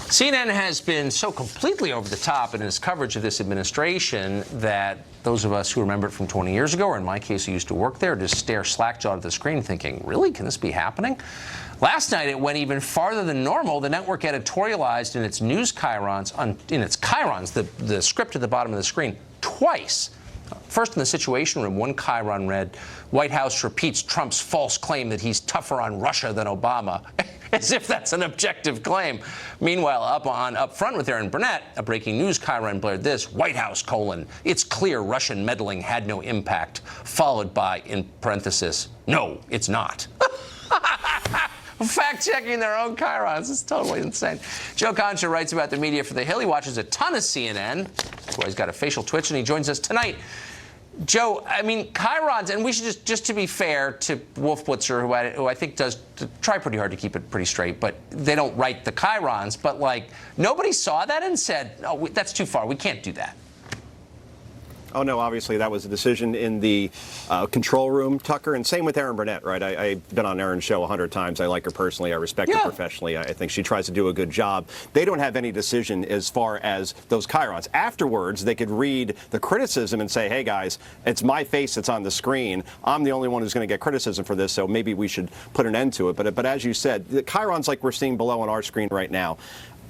CNN has been so completely over the top in its coverage of this administration that those of us who remember it from 20 years ago, or in my case who used to work there, just stare slack-jawed at the screen thinking, really, can this be happening? Last night it went even farther than normal. The network editorialized in its news Chyrons, the script at the bottom of the screen, twice. First, in the Situation Room, one Chiron read, "White House repeats Trump's false claim that he's tougher on Russia than Obama," as if that's an objective claim. Meanwhile, up front with Aaron Burnett, a breaking news Chiron blared this, "White House, it's clear Russian meddling had no impact," followed by, in parenthesis, "No, it's not." Fact-checking their own Chyrons is totally insane. Joe Concha writes about the media for The Hill. He watches a ton of CNN. That's why he's got a facial twitch, and he joins us tonight. Joe, I mean, Chyrons, and we should just to be fair to Wolf Blitzer, who I think does try pretty hard to keep it pretty straight, but they don't write the Chyrons. But, like, nobody saw that and said, "Oh, that's too far. We can't do that." Oh, no, obviously that was a decision in the control room, Tucker, and same with Aaron Burnett, right? I've been on Aaron's show 100 times. I like her personally. I respect her professionally. I think she tries to do a good job. They don't have any decision as far as those Chyrons. Afterwards, they could read the criticism and say, hey, guys, it's my face that's on the screen. I'm the only one who's going to get criticism for this, so maybe we should put an end to it. But as you said, the Chyrons like we're seeing below on our screen right now,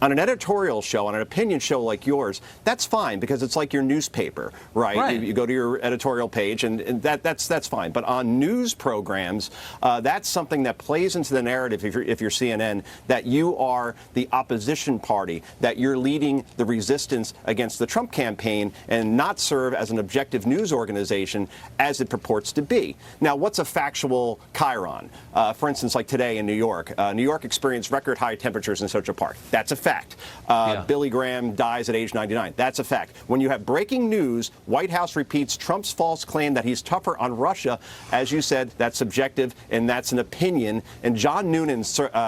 on an editorial show, on an opinion show like yours, that's fine because it's like your newspaper, right? You go to your editorial page, and that's fine. But on news programs, that's something that plays into the narrative, if you're CNN, that you are the opposition party, that you're leading the resistance against the Trump campaign and not serve as an objective news organization as it purports to be. Now, what's a factual Chiron? For instance, like today in New York. New York experienced record high temperatures in Central Park. That's a fact. Billy Graham dies at age 99. That's a fact. When you have breaking news, White House repeats Trump's false claim that he's tougher on Russia. As you said, that's subjective, and that's an opinion. And John Noonan,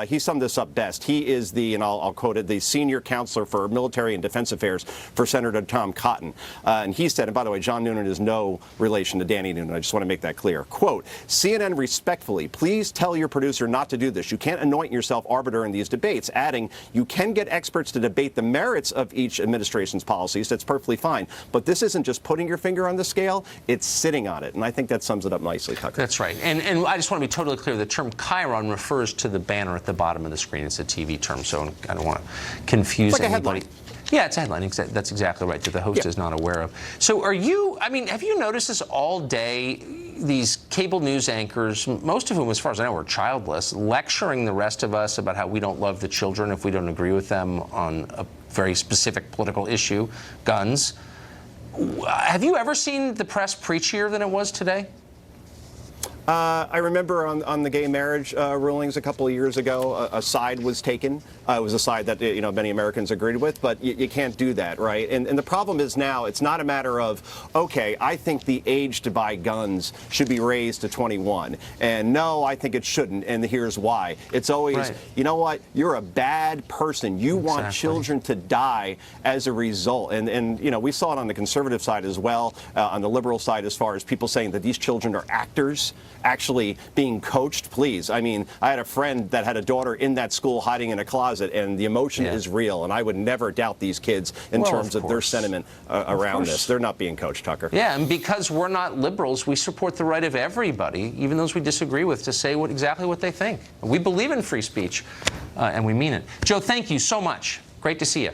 he summed this up best. He is the, and I'll quote it, the senior counselor for military and defense affairs for Senator Tom Cotton. And he said, and by the way, John Noonan is no relation to Danny Noonan. I just want to make that clear. Quote, CNN respectfully, please tell your producer not to do this. You can't anoint yourself arbiter in these debates. Adding, you can get experts to debate the merits of each administration's policies. That's perfectly fine. But this isn't just putting your finger on the scale, it's sitting on it. And I think that sums it up nicely, Tucker. That's right. And I just want to be totally clear. The term Chiron refers to the banner at the bottom of the screen. It's a TV term, so I don't want to confuse anybody. Yeah, it's a headline. That's exactly right, that the host is not aware of. So have you noticed this all day? These cable news anchors, most of whom, as far as I know, are childless, lecturing the rest of us about how we don't love the children if we don't agree with them on a very specific political issue, guns. Have you ever seen the press preachier than it was today? I remember on the gay marriage rulings a couple of years ago, a side was taken. It was a side that many Americans agreed with, but you can't do that, right? And the problem is now it's not a matter of, okay, I think the age to buy guns should be raised to 21, and no, I think it shouldn't, and here's why. It's always, you know what, you're a bad person. You want children to die as a result, and we saw it on the conservative side as well, on the liberal side as far as people saying that these children are actors, actually being coached. Please, I mean, I had a friend that had a daughter in that school hiding in a closet, and the emotion is real, and I would never doubt these kids in terms of their sentiment around this. They're not being coached, Tucker. Yeah, and because we're not liberals, we support the right of everybody, even those we disagree with, to say exactly what they think. We believe in free speech, and we mean it. Joe, thank you so much. Great to see you.